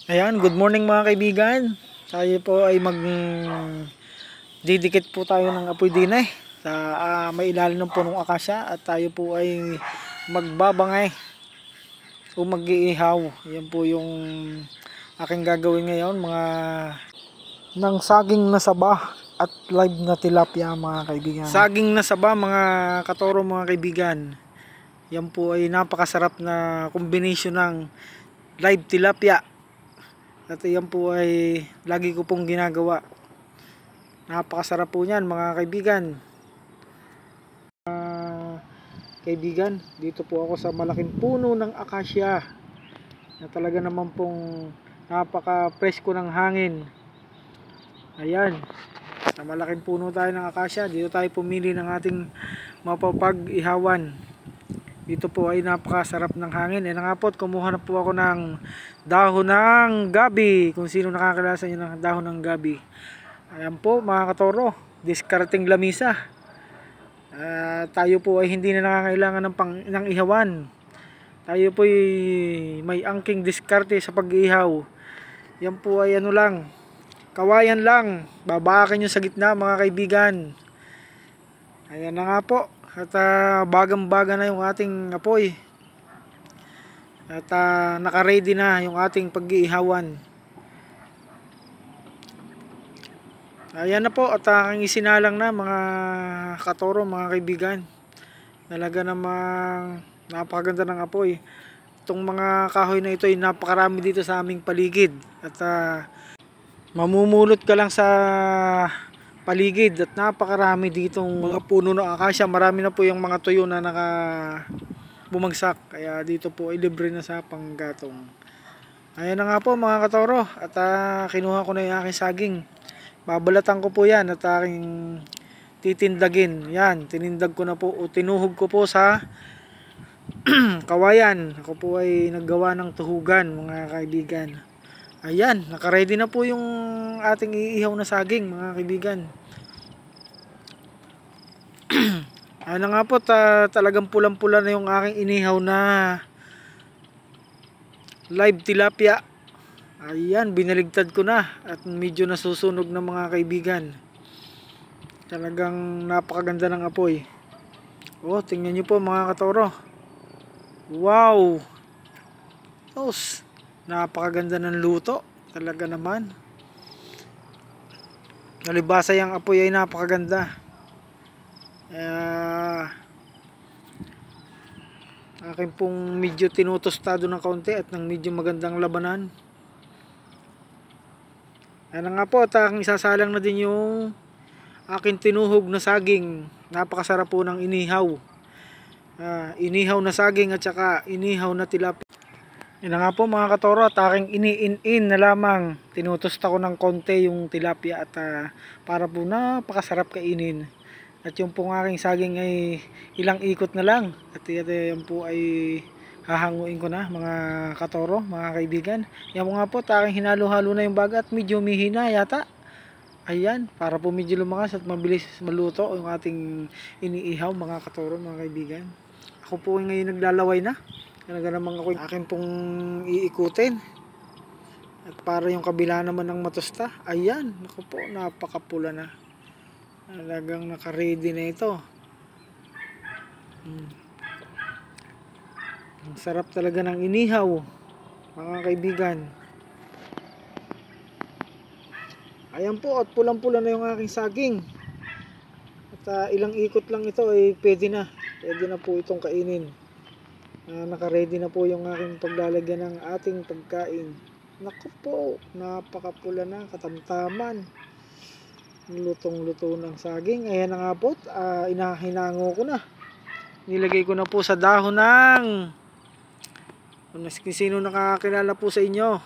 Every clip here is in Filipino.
Ayan, good morning mga kaibigan. Tayo po ay didikit po tayo ng apoy din sa may ilalim ng punong akasya at tayo po ay magbabangay o mag-iihaw. Yan po yung aking gagawin ngayon, mga ng saging na saba at live na tilapia mga kaibigan. Saging na saba mga katoro mga kaibigan. Yan po ay napakasarap na combination ng live tilapia. At yan po ay lagi ko pong ginagawa. Napakasarap po niyan mga kaibigan. Kaibigan, dito po ako sa malaking puno ng akasya na talaga naman pong napaka-presko ng hangin. Ayan, sa malaking puno tayo ng akasya. Dito tayo pumili ng ating mapapag-ihawan. Dito po ay napakasarap ng hangin. E nga po, kumuha na po ako ng dahon ng gabi. Kung sino nakakilala sa inyo ng dahon ng gabi. Ayan po mga katoro, diskarting lamisa. Tayo po ay hindi na nakakailangan ng ihawan. Tayo po ay may angking diskarte sa pag-ihaw. Yan po ay ano lang, kawayan lang. Babakin nyo sa gitna mga kaibigan. Ayan na nga po. At bagang-baga na yung ating apoy. At naka-ready na yung ating pag-iihawan. Ayan na po, at aking isinalang na mga katoro, mga kaibigan. Talaga namang napakaganda ng apoy. Itong mga kahoy na ito ay napakarami dito sa aming paligid. At mamumulot ka lang sa paligid at napakarami ditong mga puno ng akasya. Marami na po yung mga tuyo na bumagsak. Kaya dito po ay libre na sa panggatong. Ayan na nga po mga katoro. At kinuha ko na yung aking saging. Babalatan ko po yan at aking titindagin. Yan, tinindag ko na po o tinuhog ko po sa kawayan. Ako po ay naggawa ng tuhugan mga kaibigan. Ayan, nakaready na po yung ating iihaw na saging mga kaibigan. Ano nga po, talagang pulang-pula na yung aking inihaw na live tilapia. Ayan, binaligtad ko na at medyo nasusunog na mga kaibigan. Talagang napakaganda ng apoy. Oh, tingnan nyo po mga katoro. Wow! Tos, napakaganda ng luto. Talaga naman. Nalibasa yung apoy ay napakaganda. Akin pong medyo tinutostado ng kaunti at ng medyo magandang labanan. Ano nga po, at aking isasalang na din yung akin tinuhog na saging. Napakasarap po ng inihaw. Inihaw na saging at saka inihaw na tilapia. Yan nga po mga katoro, at aking iniin-in na lamang. Tinutosta ko ng konti yung tilapia at para po napakasarap kainin. At yung pong aking saging ay ilang ikot na lang. At yan po ay hahanguin ko na mga katoro, mga kaibigan. Yan po nga po, aking hinalo-halo na yung baga at medyo mihina yata. Ayan, para po medyo lumakas at mabilis maluto yung ating iniihaw mga katoro, mga kaibigan. Ako po ngayon naglalaway na. Talaga namang ako akin pong iikutin. At para yung kabila naman ng matusta. Ayan, ako po, napakapula na. Talagang naka-ready na ito. Ang sarap talaga ng inihaw, mga kaibigan. Ayan po, at pulang-pula na yung aking saging. At ilang ikot lang ito ay pwede na. Pwede na po itong kainin. Naka-ready na po yung aking paglalagyan ng ating pagkain. Naku po, napakapula na, katamtaman. Lutong-luto ng saging. Ayan na nga po, inahinango ko na. Nilagay ko na po sa dahon ng, kung sino nakakilala po sa inyo,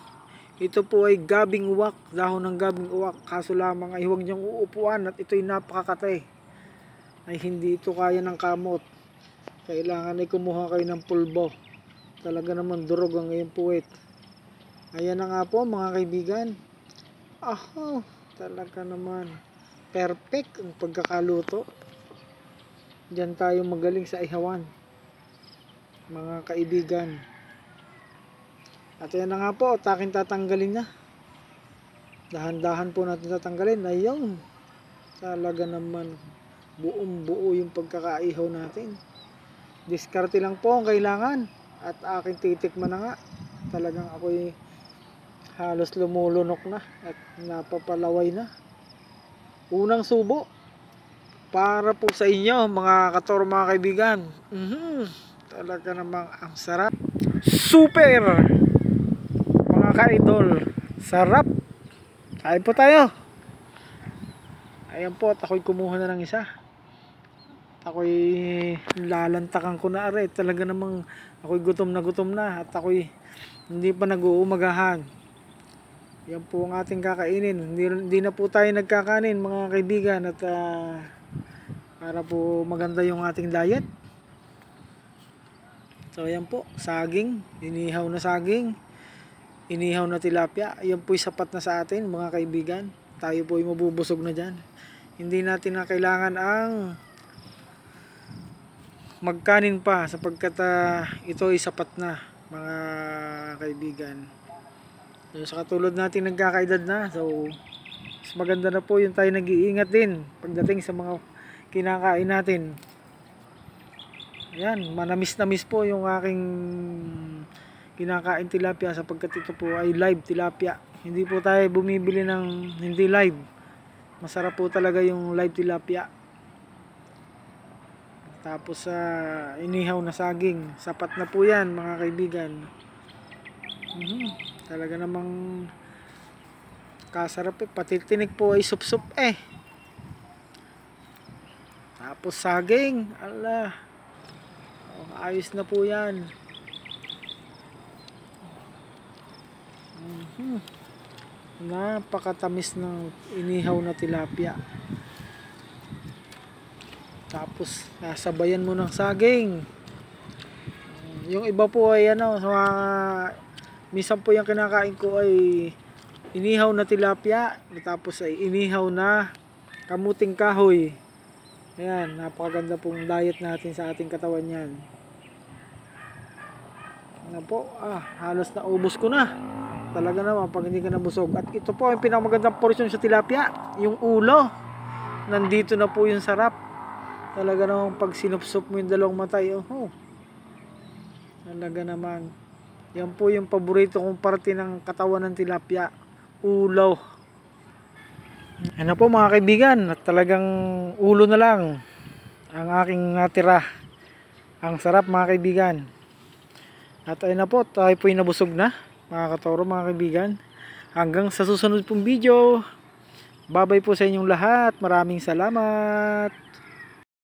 ito po ay gabing uwak, dahon ng gabing uwak. Kaso lamang ay huwag niyong uupuan at ito'y napakakate. Ay hindi ito kaya ng kamot. Kailangan ay kumuha kayo ng pulbo. Talaga naman durog ang iyong puwet. Ayan na nga po mga kaibigan. Talaga naman perfect ang pagkakaluto. Diyan tayo magaling sa ihawan, mga kaibigan. At yan na nga po, taking tatanggalin na. Dahan-dahan po natin tatanggalin. Ayun. Talaga naman buong buo yung pagkakaihaw natin. Diskarte lang po ang kailangan. At aking titikman na nga. Talagang ako'y halos lumulunok na. At napapalaway na. Unang subo. Para po sa inyo mga katoro, mga kaibigan. Talaga namang ang sarap. Super! Mga ka-idol. Sarap. Kain po tayo. Ayan po, at ako'y kumuha na ng isa. Ako'y lalantakan ko na are. Talaga namang ako'y gutom na. At ako'y hindi pa nag-uumagahan. Yan po ang ating kakainin. Hindi na po tayo nagkakanin mga kaibigan. At para po maganda yung ating diet. So ayan po, saging. Inihaw na saging. Inihaw na tilapia. Yan po'y sapat na sa atin mga kaibigan. Tayo po'y mabubusog na dyan. Hindi natin na kailangan ang magkanin pa sapagkat ito ay sapat na mga kaibigan. So, sa katulad natin nagkakaedad na, so mas maganda na po yung tayo nag-iingat din pagdating sa mga kinakain natin. Ayan, manamis-namis po yung aking kinakain tilapia sapagkat ito po ay live tilapia. Hindi po tayo bumibili ng hindi live. Masarap po talaga yung live tilapia. Tapos inihaw na saging. Sapat na po yan mga kaibigan. Talaga namang kasarap eh. Pati tinik po ay sup-sup eh. Tapos saging. Ala. Ayos na po yan. Napakatamis ng inihaw na tilapia. Tapos sabayan mo ng saging. Yung iba po ay minsan po yung kinakain ko ay inihaw na tilapia, tapos ay inihaw na kamuting kahoy. Ayan, napakaganda pong diet natin sa ating katawan yan. Ano po, halos na ubos ko na. Talaga naman pag hindi ka nabusog. At ito po ang pinakamagandang portion sa tilapia, yung ulo. Nandito na po yung sarap. Talaga naman pag sinupsup mo yung dalawang matay, talaga naman. Yan po yung paborito kong parte ng katawan ng tilapia, ulo. Ano po mga kaibigan, at talagang ulo na lang ang aking natira. Ang sarap mga kaibigan. At ayun na po, tayo po yung nabusog na mga katoro, mga kaibigan. Hanggang sa susunod pong video. Bye bye po sa inyong lahat. Maraming salamat.